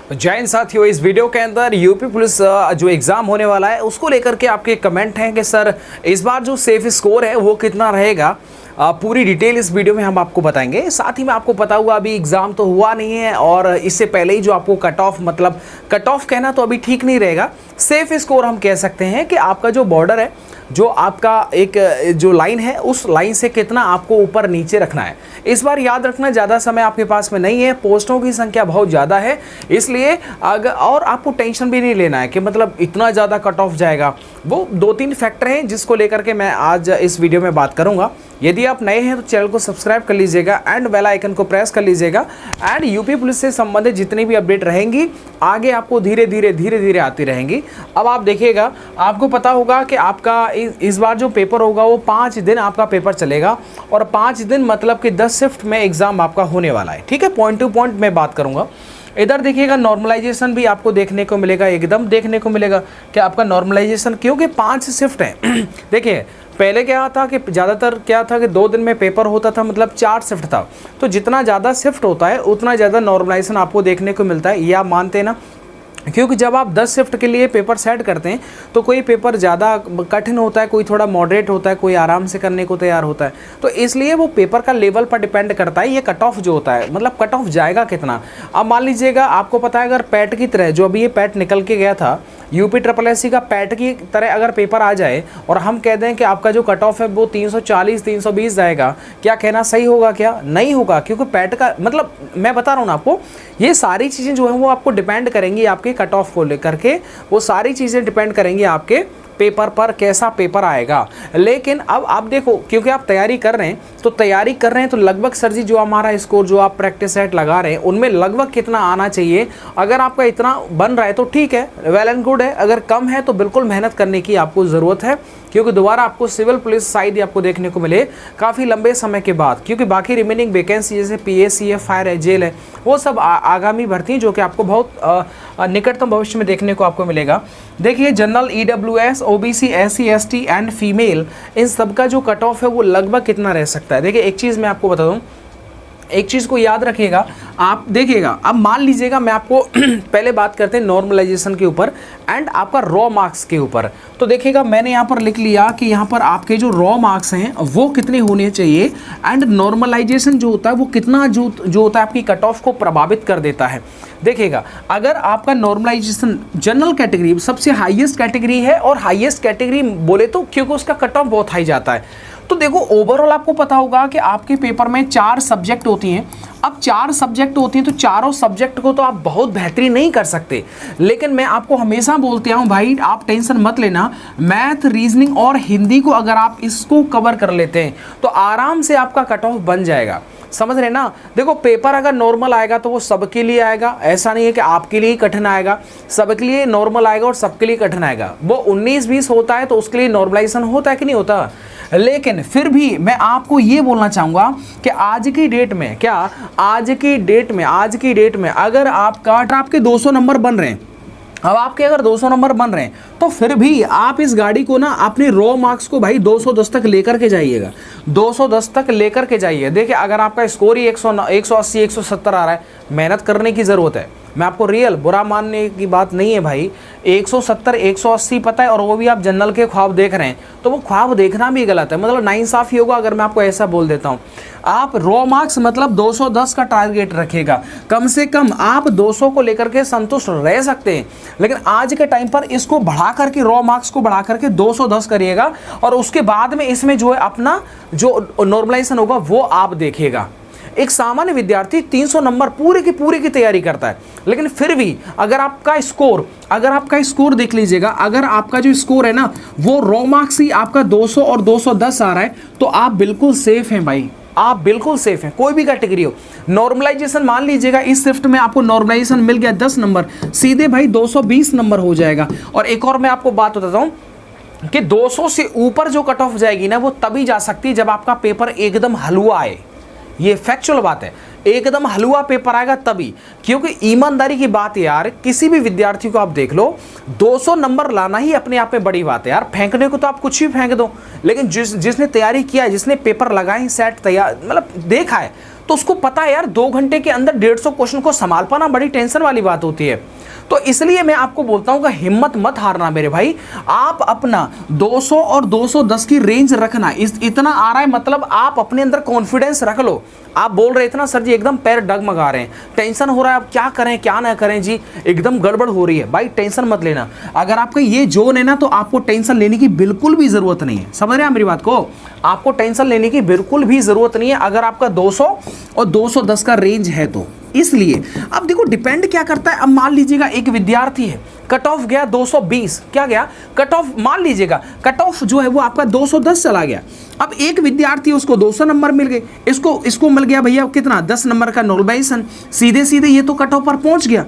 जय हिंद साथियों, इस वीडियो के अंदर यूपी पुलिस जो एग्ज़ाम होने वाला है उसको लेकर के आपके कमेंट हैं कि सर इस बार जो सेफ स्कोर है वो कितना रहेगा। पूरी डिटेल इस वीडियो में हम आपको बताएंगे। साथ ही में आपको पता हुआ अभी एग्ज़ाम तो हुआ नहीं है और इससे पहले ही जो आपको कट ऑफ कहना तो अभी ठीक नहीं रहेगा। सेफ स्कोर हम कह सकते हैं कि आपका जो बॉर्डर है, जो आपका एक जो लाइन है, उस लाइन से कितना आपको ऊपर नीचे रखना है। इस बार याद रखना ज़्यादा समय आपके पास में नहीं है, पोस्टों की संख्या बहुत ज़्यादा है, इसलिए और आपको टेंशन भी नहीं लेना है कि मतलब इतना ज़्यादा कट ऑफ जाएगा। वो 2-3 फैक्टर हैं जिसको लेकर के मैं आज इस वीडियो में बात करूँगा। यदि आप नए हैं तो चैनल को सब्सक्राइब कर लीजिएगा एंड बेल आइकन को प्रेस कर लीजिएगा एंड यूपी पुलिस से संबंधित जितनी भी अपडेट रहेंगी आगे आपको धीरे धीरे आती रहेंगी। अब आप देखिएगा, आपको पता होगा कि आपका इस बार जो पेपर होगा वो 5 दिन आपका पेपर चलेगा और 5 दिन मतलब कि 10 शिफ्ट में एग्ज़ाम आपका होने वाला है। ठीक है, पॉइंट टू पॉइंट मैं बात करूँगा। इधर देखिएगा नॉर्मलाइजेशन भी आपको देखने को मिलेगा, एकदम देखने को मिलेगा कि आपका नॉर्मलाइजेशन, क्योंकि 5 शिफ्ट हैं। देखिए पहले क्या था कि ज़्यादातर क्या था कि 2 दिन में पेपर होता था, मतलब 4 शिफ्ट था। तो जितना ज़्यादा शिफ्ट होता है उतना ज़्यादा नॉर्मलाइजेशन आपको देखने को मिलता है, ये आप मानते हैं ना। क्योंकि जब आप 10 शिफ्ट के लिए पेपर सेट करते हैं तो कोई पेपर ज़्यादा कठिन होता है, कोई थोड़ा मॉडरेट होता है, कोई आराम से करने को तैयार होता है। तो इसलिए वो पेपर का लेवल पर डिपेंड करता है ये कट ऑफ जो होता है, मतलब कट ऑफ जाएगा कितना। अब मान लीजिएगा आपको पता है अगर पैट की तरह जो अभी ये पैट निकल के गया था, यूपी SSC का पैट की तरह अगर पेपर आ जाए और हम कह दें कि आपका जो कट ऑफ है वो 340-320 जाएगा, क्या कहना सही होगा? क्या नहीं होगा, क्योंकि पैट का मतलब मैं बता रहा हूँ ना आपको, ये सारी चीज़ें जो हैं वो आपको डिपेंड करेंगी आपके कट ऑफ को लेकर के। वो सारी चीज़ें डिपेंड करेंगी आपके पेपर पर, कैसा पेपर आएगा। लेकिन अब आप देखो, क्योंकि आप तैयारी कर रहे हैं तो लगभग सर जी जो हमारा स्कोर जो आप प्रैक्टिस सेट लगा रहे हैं उनमें लगभग कितना आना चाहिए। अगर आपका इतना बन रहा है तो ठीक है, वेल एंड गुड है। अगर कम है तो बिल्कुल मेहनत करने की आपको ज़रूरत है, क्योंकि दोबारा आपको सिविल पुलिस शायद आपको देखने को मिले काफ़ी लंबे समय के बाद, क्योंकि बाकी रिमेनिंग वैकेंसी जैसे PSC है, फायर है, जेल है, वो सब आगामी भर्ती जो कि आपको बहुत निकटतम भविष्य में देखने को आपको मिलेगा। देखिए general, EWS, OBC, SC, ST and female, इन सब का जो कट ऑफ है वो लगभग कितना रह सकता है। देखिए एक चीज़ मैं आपको बता दूँ, एक चीज़ को याद रखिएगा, आप देखिएगा। अब मान लीजिएगा मैं आपको पहले बात करते हैं नॉर्मलाइजेशन के ऊपर एंड आपका रॉ मार्क्स के ऊपर। तो देखिएगा मैंने यहाँ पर लिख लिया कि यहाँ पर आपके जो रॉ मार्क्स हैं वो कितने होने चाहिए एंड नॉर्मलाइजेशन जो होता है वो कितना जो होता है आपकी कट ऑफ को प्रभावित कर देता है। देखिएगा अगर आपका नॉर्मलाइजेशन जनरल कैटेगरी सबसे हाईएस्ट कैटेगरी है, और हाईएस्ट कैटेगरी बोले तो क्योंकि उसका कट ऑफ बहुत हाई जाता है। तो देखो ओवरऑल आपको पता होगा कि आपके पेपर में 4 सब्जेक्ट होती हैं। अब 4 सब्जेक्ट होती हैं तो चारों सब्जेक्ट को तो आप बहुत बेहतरीन नहीं कर सकते, लेकिन मैं आपको हमेशा बोलते हूँ भाई आप टेंशन मत लेना। मैथ, रीजनिंग और हिंदी को अगर आप इसको कवर कर लेते हैं तो आराम से आपका कट ऑफ बन जाएगा, समझ रहे ना। देखो पेपर अगर नॉर्मल आएगा तो वो सबके लिए आएगा, ऐसा नहीं है कि आपके लिए ही कठिन आएगा। सबके लिए नॉर्मल आएगा और सबके लिए कठिन आएगा। वो 19-20 होता है तो उसके लिए नॉर्मलाइजेशन होता है कि नहीं होता। लेकिन फिर भी मैं आपको ये बोलना चाहूँगा कि आज की डेट में अगर आपके 200 नंबर बन रहे हैं, अब आपके अगर 200 नंबर बन रहे हैं तो फिर भी आप इस गाड़ी को ना अपने रॉ मार्क्स को भाई 210 तक लेकर के जाइएगा, 210 तक लेकर के जाइए। देखिए अगर आपका स्कोर ही 180, 170 आ रहा है, मेहनत करने की ज़रूरत है। मैं आपको रियल बुरा मानने की बात नहीं है भाई, 170, 180 पता है, और वो भी आप जनरल के ख्वाब देख रहे हैं तो वो ख्वाब देखना भी गलत है, मतलब नाइंसाफ़ी होगा अगर मैं आपको ऐसा बोल देता हूँ। आप रॉ मार्क्स मतलब 210 का टारगेट रखिएगा, कम से कम आप 200 को लेकर के संतुष्ट रह सकते हैं। लेकिन आज के टाइम पर इसको बढ़ा करके, रॉ मार्क्स को बढ़ा करके 210 करिएगा, और उसके बाद में इसमें जो है अपना जो नॉर्मलाइजेशन होगा वो आप देखिएगा। एक सामान्य विद्यार्थी 300 नंबर पूरे की तैयारी करता है, लेकिन फिर भी अगर आपका स्कोर देख लीजिएगा, अगर आपका जो स्कोर है ना वो रॉ मार्क्स ही आपका 200 और 210 आ रहा है तो आप बिल्कुल सेफ हैं भाई, आप बिल्कुल सेफ हैं, कोई भी कैटेगरी हो। नॉर्मलाइजेशन मान लीजिएगा इस शिफ्ट में आपको नॉर्मलाइजेशन मिल गया 10 नंबर, सीधे भाई 220 नंबर हो जाएगा। और एक और मैं आपको बात बताता हूँ कि 200 से ऊपर जो कट ऑफ जाएगी ना वो तभी जा सकती है जब आपका पेपर एकदम हलवा आए। ये फैक्चुअल बात है, एकदम हलवा पेपर आएगा तभी। क्योंकि ईमानदारी की बात है यार, किसी भी विद्यार्थी को आप देख लो, 200 नंबर लाना ही अपने आप में बड़ी बात है यार। फेंकने को तो आप कुछ भी फेंक दो, लेकिन जिसने तैयारी किया है, जिसने पेपर लगाए, सेट तैयार मतलब देखा है, तो उसको पता है यार 2 घंटे के अंदर 150 क्वेश्चन को संभाल पाना बड़ी टेंशन वाली बात होती है। तो इसलिए मैं आपको बोलता हूं कि हिम्मत मत हारना मेरे भाई, आप अपना 200 और 210 की रेंज रखना। इतना आ रहा है मतलब आप अपने अंदर कॉन्फिडेंस रख लो। आप बोल रहे थे ना सर जी एकदम पैर डगमगा रहे हैं, टेंशन हो रहा है, अब क्या करें क्या ना करें जी, एकदम गड़बड़ हो रही है, भाई टेंशन मत लेना। अगर आपका ये जोन है ना तो आपको टेंशन लेने की बिल्कुल भी जरूरत नहीं है। समझ रहे हैं मेरी बात को? आपको टेंशन लेने की बिल्कुल भी जरूरत नहीं है अगर आपका 200 और 210 का रेंज है तो। इसलिए अब देखो डिपेंड क्या करता है। अब मान लीजिएगा एक विद्यार्थी है, कट ऑफ गया 220, क्या गया कट ऑफ, मान लीजिएगा कट ऑफ जो है वो आपका 210 चला गया। अब एक विद्यार्थी उसको 200 नंबर मिल गए, इसको मिल गया भैया कितना 10 नंबर का नॉर्मलाइजेशन, सीधे सीधे ये तो कट ऑफ पर पहुंच गया।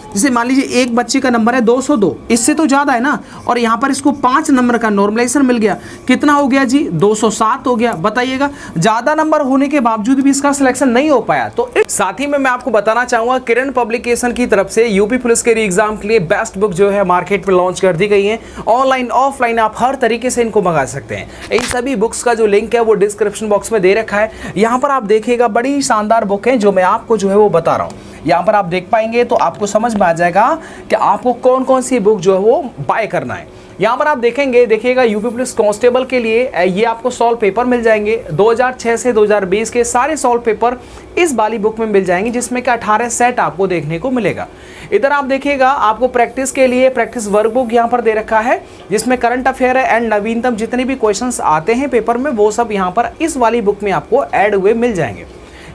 जैसे मान लीजिए एक बच्चे का नंबर है 202, इससे तो ज़्यादा है ना, और यहाँ पर इसको 5 नंबर का नॉर्मलाइजेशन मिल गया, कितना हो गया जी 207 हो गया। बताइएगा ज़्यादा नंबर होने के बावजूद भी इसका सिलेक्शन नहीं हो पाया। तो साथ ही में मैं आपको बताना चाहूँगा किरण पब्लिकेशन की तरफ से यूपी पुलिस के एग्जाम के लिए बेस्ट बुक जो है मार्केट में लॉन्च कर दी गई है। ऑनलाइन ऑफलाइन आप हर तरीके से इनको मंगा सकते हैं। इन सभी बुक्स का जो लिंक है वो डिस्क्रिप्शन बॉक्स में दे रखा है। यहाँ पर आप देखिएगा बड़ी शानदार बुक है जो मैं आपको जो है वो बता रहा हूँ। यहाँ पर आप देख पाएंगे तो आपको समझ में आ जाएगा कि आपको कौन कौन सी बुक जो है वो बाय करना है। यहाँ पर आप देखेंगे, देखिएगा यूपी पुलिस कांस्टेबल के लिए ये आपको सॉल्व पेपर मिल जाएंगे 2006 से 2020 के सारे सॉल्व पेपर इस वाली बुक में मिल जाएंगे, जिसमें कि 18 सेट आपको देखने को मिलेगा। इधर आप देखिएगा आपको प्रैक्टिस के लिए प्रैक्टिस वर्कबुक यहाँ पर दे रखा है, जिसमें करंट अफेयर है एंड नवीनतम जितने भी क्वेश्चंस आते हैं पेपर में वो सब यहाँ पर इस वाली बुक में आपको ऐड हुए मिल जाएंगे।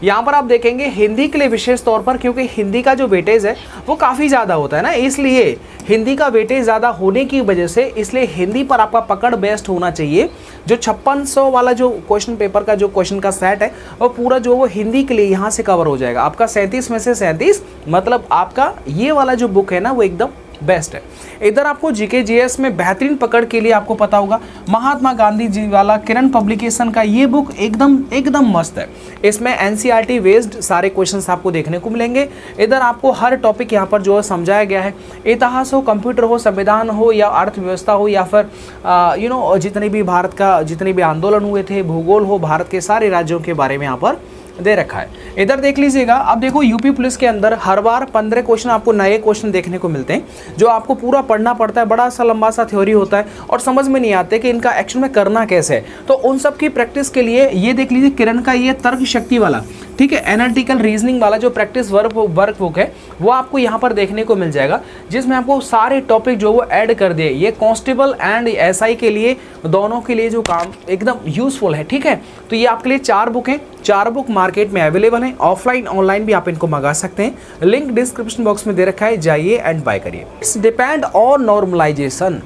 यहाँ पर आप देखेंगे हिंदी के लिए विशेष तौर पर, क्योंकि हिंदी का जो वेटेज है वो काफ़ी ज़्यादा होता है ना, इसलिए हिंदी का वेटेज ज़्यादा होने की वजह से इसलिए हिंदी पर आपका पकड़ बेस्ट होना चाहिए। जो 5600 वाला जो क्वेश्चन पेपर का जो क्वेश्चन का सेट है वो पूरा जो वो हिंदी के लिए यहाँ से कवर हो जाएगा आपका 37 में से 37, मतलब आपका ये वाला जो बुक है ना वो एकदम बेस्ट है। इधर आपको जीके जीएस में बेहतरीन पकड़ के लिए आपको पता होगा महात्मा गांधी जी वाला किरण पब्लिकेशन का ये बुक एकदम मस्त है। इसमें एनसीईआरटी बेस्ड सारे क्वेश्चंस आपको देखने को मिलेंगे। इधर आपको हर टॉपिक यहाँ पर जो है समझाया गया है, इतिहास हो, कंप्यूटर हो, संविधान हो या अर्थव्यवस्था हो या फिर जितने भी भारत का जितने भी आंदोलन हुए थे, भूगोल हो, भारत के सारे राज्यों के बारे में यहाँ पर दे रखा है। इधर देख लीजिएगा। अब देखो यूपी पुलिस के अंदर हर बार 15 क्वेश्चन आपको नए क्वेश्चन देखने को मिलते हैं जो आपको पूरा पढ़ना पड़ता है। बड़ा सा लंबा सा थ्योरी होता है और समझ में नहीं आते कि इनका एक्शन में करना कैसे है। तो उन सब की प्रैक्टिस के लिए ये देख लीजिए किरण का ये तर्क शक्ति वाला, ठीक है, एनालिटिकल रीजनिंग वाला जो प्रैक्टिस वर्क बुक है वो आपको यहाँ पर देखने को मिल जाएगा, जिसमें आपको सारे टॉपिक जो वो ऐड कर दिए। ये कांस्टेबल एंड एसआई के लिए दोनों के लिए जो काम एकदम यूजफुल है, ठीक है। तो ये आपके लिए 4 बुक हैं, 4 बुक मार्केट में अवेलेबल हैं। ऑफलाइन ऑनलाइन भी आप इनको मंगा सकते हैं। लिंक डिस्क्रिप्शन बॉक्स में दे रखा है, जाइए एंड बाय करिए। It's depend on normalization.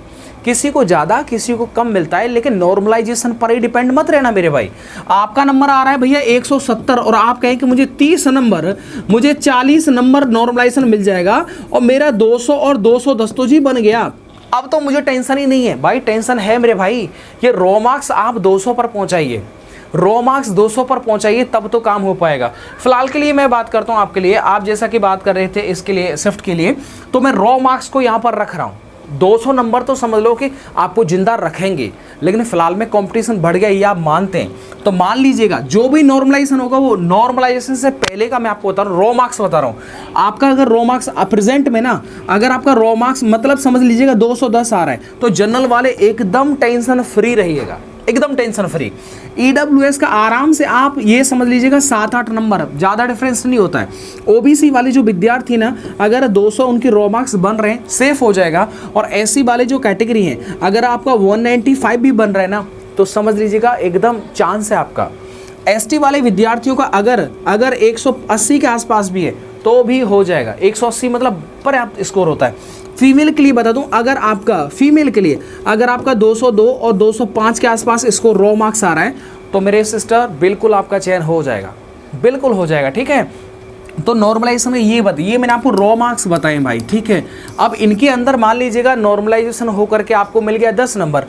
किसी को ज़्यादा किसी को कम मिलता है, लेकिन नॉर्मलाइजेशन पर ही डिपेंड मत रहना मेरे भाई। आपका नंबर आ रहा है भैया 170 और आप कहें कि मुझे 30 नंबर, मुझे 40 नंबर नॉर्मलाइजेशन मिल जाएगा और मेरा 200 और 210 तो जी बन गया, अब तो मुझे टेंशन ही नहीं है। भाई टेंशन है मेरे भाई, ये रो मार्क्स आप 200 पर पहुंचाइए, रो मार्क्स 200 पर पहुंचाइए, तब तो काम हो पाएगा। फिलहाल के लिए मैं बात करता हूं आपके लिए, आप जैसा कि बात कर रहे थे इसके लिए शिफ्ट के लिए, तो मैं रो मार्क्स को यहां पर रख रहा हूं। 200 नंबर तो समझ लो कि आपको जिंदा रखेंगे, लेकिन फिलहाल में कंपटीशन बढ़ गया ये आप मानते हैं। तो मान लीजिएगा जो भी नॉर्मलाइजेशन होगा वो नॉर्मलाइजेशन से पहले का मैं आपको बता रहा हूँ, रो मार्क्स बता रहा हूँ। आपका अगर रो मार्क्स प्रेजेंट में ना, अगर आपका रो मार्क्स मतलब समझ लीजिएगा 210 आ रहा है, तो जनरल वाले एकदम टेंशन फ्री रहिएगा, एकदम टेंशन फ्री। ईडब्ल्यूएस का आराम से आप ये समझ लीजिएगा 7-8 नंबर, ज़्यादा डिफरेंस नहीं होता है। ओबीसी वाले जो विद्यार्थी ना, अगर 200 उनकी रो मार्क्स बन रहे हैं, सेफ हो जाएगा। और एससी वाले जो कैटेगरी हैं, अगर आपका 195 भी बन रहा है ना, तो समझ लीजिएगा एकदम चांस है आपका। एसटी वाले विद्यार्थियों का अगर 180 के आसपास भी है तो भी हो जाएगा। 180 मतलब पर्याप्त स्कोर होता है। फीमेल के लिए बता दूं, अगर आपका फीमेल के लिए अगर आपका 202 और 205 के आसपास इसको रो मार्क्स आ रहा है, तो मेरे सिस्टर बिल्कुल आपका चयन हो जाएगा, बिल्कुल हो जाएगा, ठीक है। तो नॉर्मलाइजेशन में ये मैंने आपको रो मार्क्स बताए भाई, ठीक है। अब इनके अंदर मान लीजिएगा नॉर्मलाइजेशन होकर के आपको मिल गया 10 नंबर,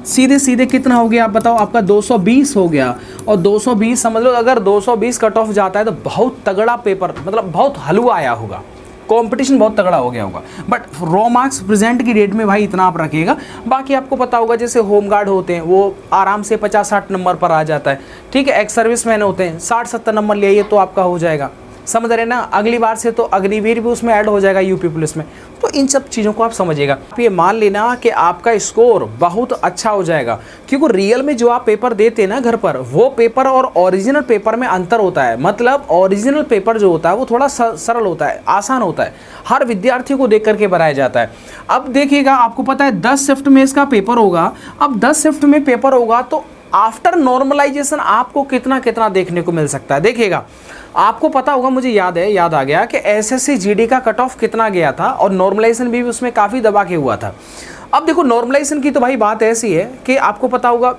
सीधे सीधे कितना हो गया आप बताओ, आपका 220 हो गया। और 220 समझ लो, अगर 220 कट ऑफ जाता है तो बहुत तगड़ा पेपर, मतलब बहुत हलवा आया होगा, कंपटीशन बहुत तगड़ा हो गया होगा। बट रॉ मार्क्स प्रेजेंट की डेट में भाई इतना आप रखिएगा। बाकी आपको पता होगा जैसे होम गार्ड होते हैं वो आराम से 50-60 नंबर पर आ जाता है, ठीक है। एक्स सर्विस मैन होते हैं 60-70 नंबर ले आइए तो आपका हो जाएगा, समझ रहे ना। अगली बार से तो अग्निवीर भी उसमें ऐड हो जाएगा यूपी पुलिस में। तो इन सब चीज़ों को आप समझिएगा। आप ये मान लेना कि आपका स्कोर बहुत अच्छा हो जाएगा, क्योंकि रियल में जो आप पेपर देते हैं ना घर पर, वो पेपर और ओरिजिनल पेपर में अंतर होता है। मतलब ओरिजिनल पेपर जो होता है वो थोड़ा सरल होता है, आसान होता है, हर विद्यार्थी को देख करके बनाया जाता है। अब देखिएगा, आपको पता है 10 शिफ्ट में इसका पेपर होगा। अब 10 शिफ्ट में पेपर होगा तो आफ्टर नॉर्मलाइजेशन आपको कितना कितना देखने को मिल सकता है। देखिएगा, आपको पता होगा, मुझे याद आ गया कि एसएससी जीडी का कट ऑफ कितना गया था और नॉर्मलाइजेशन भी उसमें काफ़ी दबा के हुआ था। अब देखो नॉर्मलाइजेशन की तो भाई बात ऐसी है कि आपको पता होगा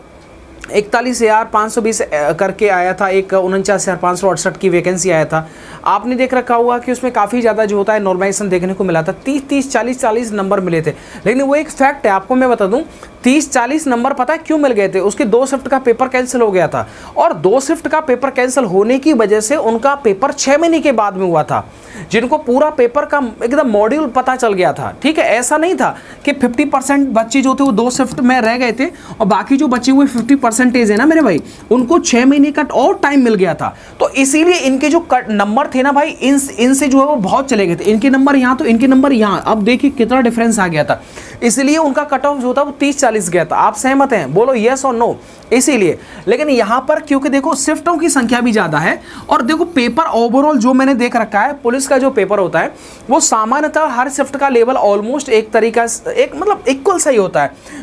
41,520 करके आया था, एक 49,568 की वैकेंसी आया था। आपने देख रखा होगा कि उसमें काफ़ी ज़्यादा जो होता है नॉर्मलाइजेशन देखने को मिला था, 30-30, 40-40 नंबर मिले थे। लेकिन वो एक फैक्ट है, आपको मैं बता दूं, 30-40 नंबर पता है क्यों मिल गए थे? उसके 2 शिफ्ट का पेपर कैंसिल हो गया था, और 2 शिफ्ट का पेपर कैंसिल होने की वजह से उनका पेपर 6 महीने के बाद में हुआ था, जिनको पूरा पेपर का एकदम मॉड्यूल पता चल गया था, ठीक है। ऐसा नहीं था कि 50% बच्चे जो थे वो 2 शिफ्ट में रह गए थे और बाकी जो बचे हुए 50% है ना मेरे भाई, उनको 6 महीने का और टाइम मिल गया था। तो इसीलिए इनके जो नंबर थे ना भाई, इनसे जो है वो बहुत चले गए थे। इनके नंबर यहाँ तो इनके नंबर यहाँ, अब देखिए कितना डिफरेंस आ गया था। इसलिए उनका कट ऑफ जो था वो 30-40 गया था। आप सहमत हैं? बोलो यस और नो। इसीलिए, लेकिन यहाँ पर क्योंकि देखो शिफ्टों की संख्या भी ज़्यादा है, और देखो पेपर ओवरऑल जो मैंने देख रखा है, पुलिस का जो पेपर होता है वो सामान्यतः हर शिफ्ट का लेवल ऑलमोस्ट एक तरीका, एक मतलब इक्वल सही होता है।